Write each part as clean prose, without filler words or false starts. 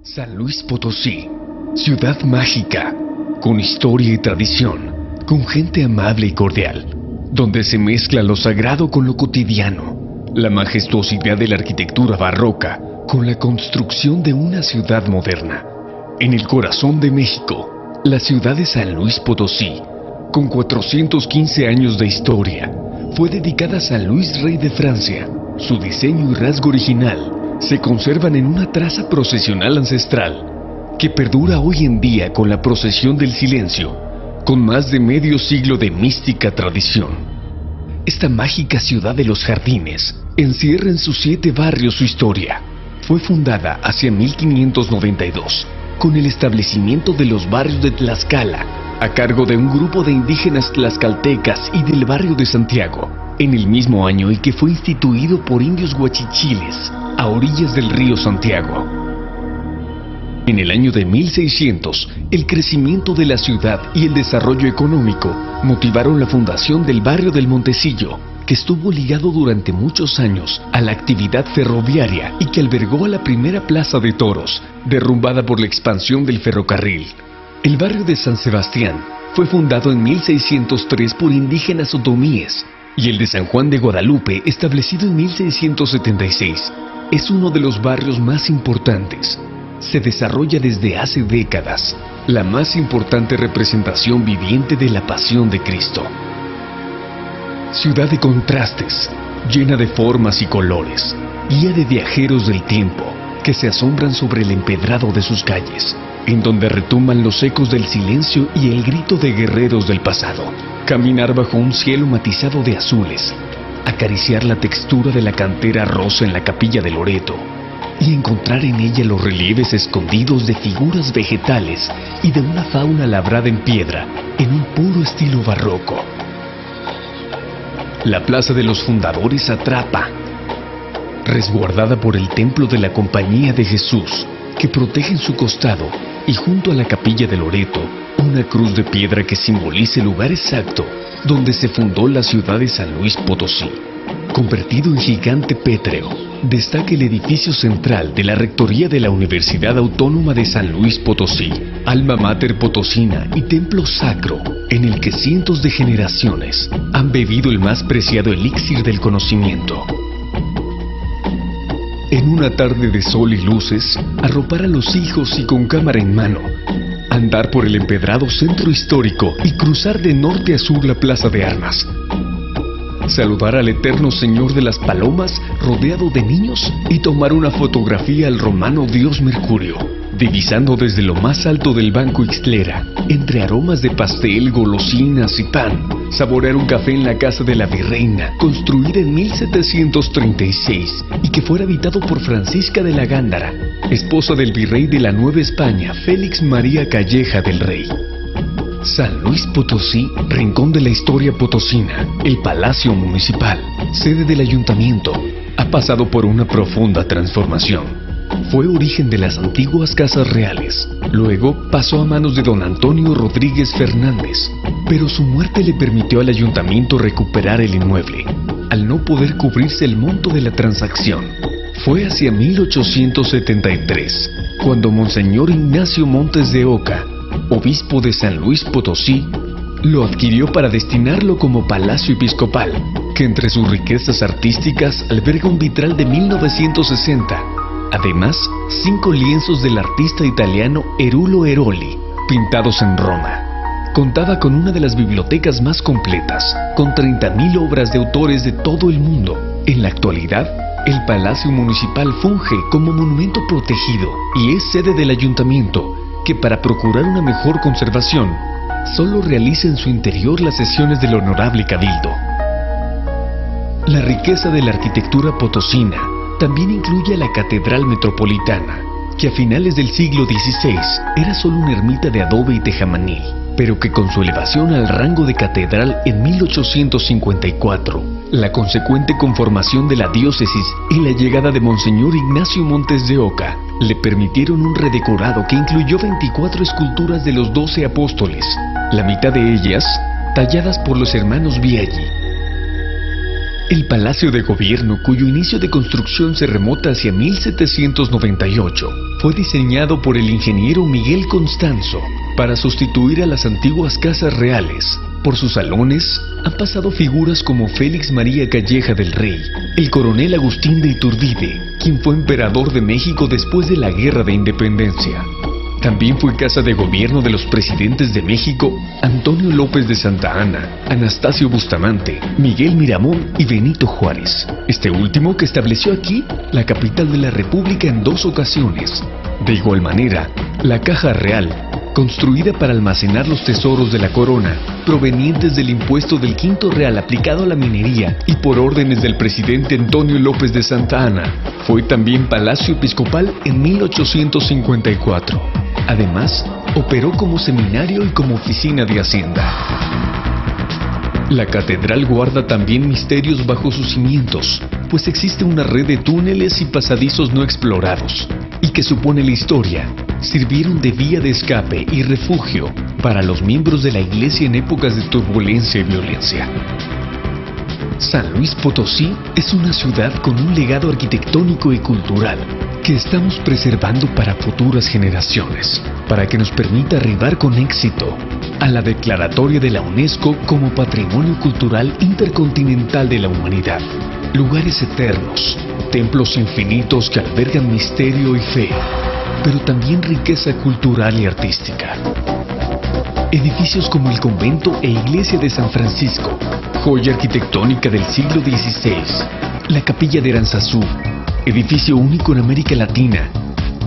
San Luis Potosí, ciudad mágica, con historia y tradición, con gente amable y cordial, donde se mezcla lo sagrado con lo cotidiano, la majestuosidad de la arquitectura barroca con la construcción de una ciudad moderna. En el corazón de México, la ciudad de San Luis Potosí, con 415 años de historia, fue dedicada a San Luis, rey de Francia. Su diseño y rasgo original se conservan en una traza procesional ancestral que perdura hoy en día con la procesión del silencio, con más de medio siglo de mística tradición. Esta mágica ciudad de los jardines encierra en sus 7 barrios su historia. Fue fundada hacia 1592 con el establecimiento de los barrios de Tlaxcala, a cargo de un grupo de indígenas tlaxcaltecas y del barrio de Santiago, en el mismo año en que fue instituido por indios huachichiles, a orillas del río Santiago. En el año de 1600, el crecimiento de la ciudad y el desarrollo económico motivaron la fundación del barrio del Montecillo, que estuvo ligado durante muchos años a la actividad ferroviaria y que albergó a la primera plaza de toros, derrumbada por la expansión del ferrocarril. El barrio de San Sebastián fue fundado en 1603 por indígenas otomíes, y el de San Juan de Guadalupe, establecido en 1676, es uno de los barrios más importantes. Se desarrolla desde hace décadas la más importante representación viviente de la Pasión de Cristo. Ciudad de contrastes, llena de formas y colores, guía de viajeros del tiempo que se asombran sobre el empedrado de sus calles, en donde retumban los ecos del silencio y el grito de guerreros del pasado. Caminar bajo un cielo matizado de azules, acariciar la textura de la cantera rosa en la capilla de Loreto y encontrar en ella los relieves escondidos de figuras vegetales y de una fauna labrada en piedra en un puro estilo barroco. La Plaza de los Fundadores atrapa, resguardada por el Templo de la Compañía de Jesús, que protege en su costado, y junto a la capilla de Loreto, una cruz de piedra que simboliza el lugar exacto donde se fundó la ciudad de San Luis Potosí. Convertido en gigante pétreo, destaca el edificio central de la Rectoría de la Universidad Autónoma de San Luis Potosí, alma mater potosina y templo sacro, en el que cientos de generaciones han bebido el más preciado elixir del conocimiento. En una tarde de sol y luces, arropar a los hijos y con cámara en mano, andar por el empedrado centro histórico y cruzar de norte a sur la plaza de armas. Saludar al eterno Señor de las Palomas rodeado de niños y tomar una fotografía al romano dios Mercurio, divisando desde lo más alto del Banco Ixtlera, entre aromas de pastel, golosinas y pan, saborear un café en la casa de la virreina, construida en 1736 y que fuera habitado por Francisca de la Gándara, esposa del virrey de la Nueva España, Félix María Calleja del Rey. San Luis Potosí, rincón de la historia potosina, el Palacio Municipal, sede del Ayuntamiento, ha pasado por una profunda transformación. Fue origen de las antiguas casas reales, luego pasó a manos de don Antonio Rodríguez Fernández, pero su muerte le permitió al Ayuntamiento recuperar el inmueble, al no poder cubrirse el monto de la transacción. Fue hacia 1873, cuando Monseñor Ignacio Montes de Oca, obispo de San Luis Potosí, lo adquirió para destinarlo como palacio episcopal, que entre sus riquezas artísticas alberga un vitral de 1960, además 5 lienzos del artista italiano Erulo Eroli, pintados en Roma. Contaba con una de las bibliotecas más completas, con 30.000 obras de autores de todo el mundo. En la actualidad, el Palacio Municipal funge como monumento protegido y es sede del Ayuntamiento, que para procurar una mejor conservación, solo realiza en su interior las sesiones del Honorable Cabildo. La riqueza de la arquitectura potosina también incluye a la Catedral Metropolitana, que a finales del siglo XVI era solo una ermita de adobe y tejamanil, pero que con su elevación al rango de catedral en 1854, la consecuente conformación de la diócesis y la llegada de Monseñor Ignacio Montes de Oca le permitieron un redecorado que incluyó 24 esculturas de los 12 apóstoles, la mitad de ellas talladas por los hermanos Biaggi. El Palacio de Gobierno, cuyo inicio de construcción se remota hacia 1798, fue diseñado por el ingeniero Miguel Constanzo para sustituir a las antiguas casas reales. Por sus salones han pasado figuras como Félix María Calleja del Rey, el coronel Agustín de Iturbide, quien fue emperador de México después de la Guerra de Independencia. También fue casa de gobierno de los presidentes de México Antonio López de Santa Anna, Anastasio Bustamante, Miguel Miramón y Benito Juárez. Este último que estableció aquí la capital de la República en 2 ocasiones. De igual manera, la Caja Real, construida para almacenar los tesoros de la corona, provenientes del impuesto del Quinto Real aplicado a la minería y por órdenes del presidente Antonio López de Santa Anna, fue también Palacio Episcopal en 1854. Además, operó como seminario y como oficina de Hacienda. La catedral guarda también misterios bajo sus cimientos, pues existe una red de túneles y pasadizos no explorados, y que supone la historia, sirvieron de vía de escape y refugio para los miembros de la iglesia en épocas de turbulencia y violencia. San Luis Potosí es una ciudad con un legado arquitectónico y cultural que estamos preservando para futuras generaciones, para que nos permita arribar con éxito a la declaratoria de la UNESCO como Patrimonio Cultural Intercontinental de la Humanidad. Lugares eternos, templos infinitos que albergan misterio y fe, pero también riqueza cultural y artística. Edificios como el convento e iglesia de San Francisco, joya arquitectónica del siglo XVI, la capilla de Aranzazú, edificio único en América Latina,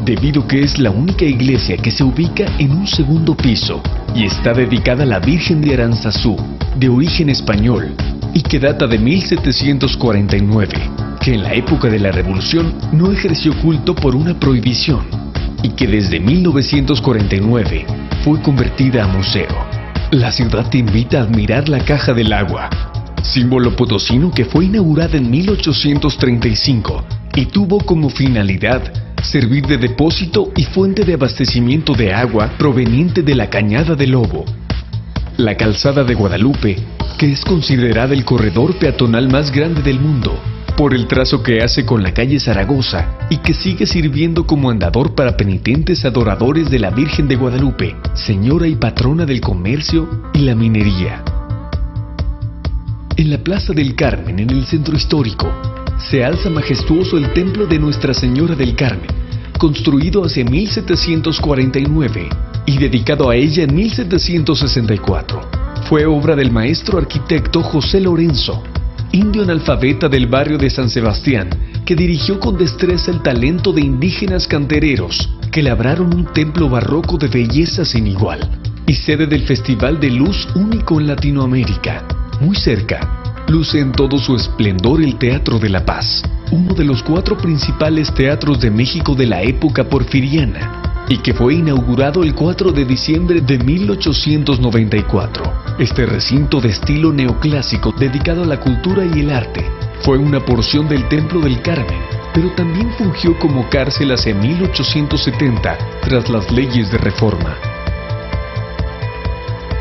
debido que es la única iglesia que se ubica en un segundo piso y está dedicada a la Virgen de Aranzazú, de origen español, y que data de 1749, que en la época de la Revolución no ejerció culto por una prohibición, y que desde 1949 fue convertida a museo. La ciudad te invita a admirar la Caja del Agua, símbolo potosino que fue inaugurada en 1835 y tuvo como finalidad servir de depósito y fuente de abastecimiento de agua proveniente de la Cañada del Lobo. La Calzada de Guadalupe, que es considerada el corredor peatonal más grande del mundo, por el trazo que hace con la calle Zaragoza y que sigue sirviendo como andador para penitentes adoradores de la Virgen de Guadalupe, señora y patrona del comercio y la minería. En la Plaza del Carmen, en el centro histórico, se alza majestuoso el templo de Nuestra Señora del Carmen, construido hacia 1749 y dedicado a ella en 1764. Fue obra del maestro arquitecto José Lorenzo, indio analfabeta del barrio de San Sebastián, que dirigió con destreza el talento de indígenas cantereros que labraron un templo barroco de belleza sin igual y sede del Festival de Luz único en Latinoamérica. Muy cerca, luce en todo su esplendor el Teatro de la Paz, uno de los 4 principales teatros de México de la época porfiriana, y que fue inaugurado el 4 de diciembre de 1894. Este recinto de estilo neoclásico dedicado a la cultura y el arte fue una porción del Templo del Carmen, pero también fungió como cárcel hacia 1870 tras las leyes de reforma.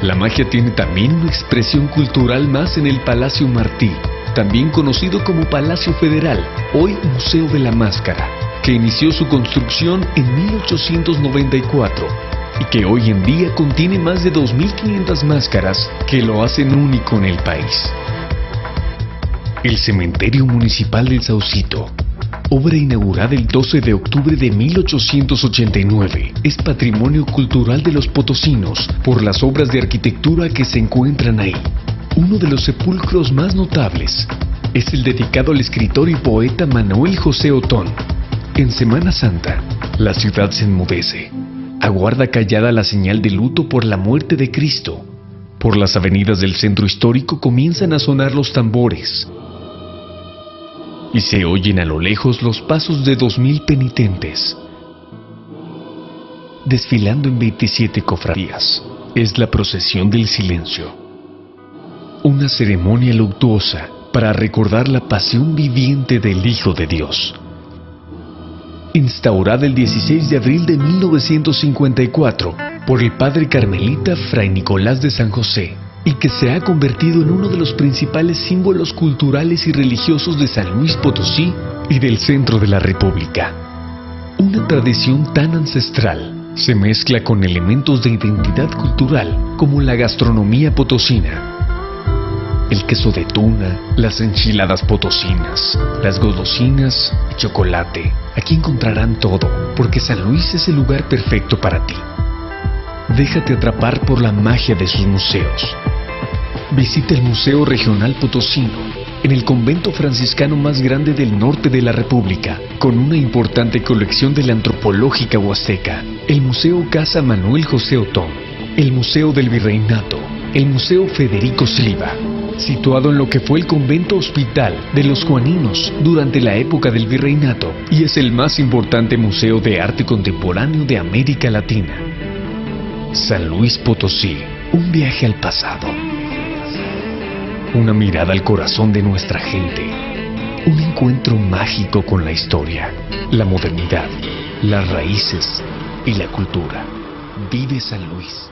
La magia tiene también una expresión cultural más en el Palacio Martí, también conocido como Palacio Federal, hoy Museo de la Máscara, que inició su construcción en 1894 y que hoy en día contiene más de 2.500 máscaras que lo hacen único en el país. El Cementerio Municipal del Saucito, obra inaugurada el 12 de octubre de 1889, es patrimonio cultural de los potosinos por las obras de arquitectura que se encuentran ahí. Uno de los sepulcros más notables es el dedicado al escritor y poeta Manuel José Otón. En Semana Santa, la ciudad se enmudece, aguarda callada la señal de luto por la muerte de Cristo. Por las avenidas del centro histórico comienzan a sonar los tambores y se oyen a lo lejos los pasos de 2.000 penitentes, desfilando en 27 cofradías. Es la procesión del silencio, una ceremonia luctuosa para recordar la pasión viviente del Hijo de Dios. Instaurada el 16 de abril de 1954 por el padre carmelita Fray Nicolás de San José, y que se ha convertido en uno de los principales símbolos culturales y religiosos de San Luis Potosí y del centro de la República. Una tradición tan ancestral se mezcla con elementos de identidad cultural como la gastronomía potosina. El queso de tuna, las enchiladas potosinas, las golosinas y chocolate. Aquí encontrarán todo, porque San Luis es el lugar perfecto para ti. Déjate atrapar por la magia de sus museos. Visita el Museo Regional Potosino, en el convento franciscano más grande del norte de la República, con una importante colección de la antropológica huasteca, el Museo Casa Manuel José Otón, el Museo del Virreinato, el Museo Federico Silva, situado en lo que fue el convento hospital de los Juaninos durante la época del Virreinato, y es el más importante museo de arte contemporáneo de América Latina. San Luis Potosí, un viaje al pasado. Una mirada al corazón de nuestra gente. Un encuentro mágico con la historia, la modernidad, las raíces y la cultura. Vive San Luis.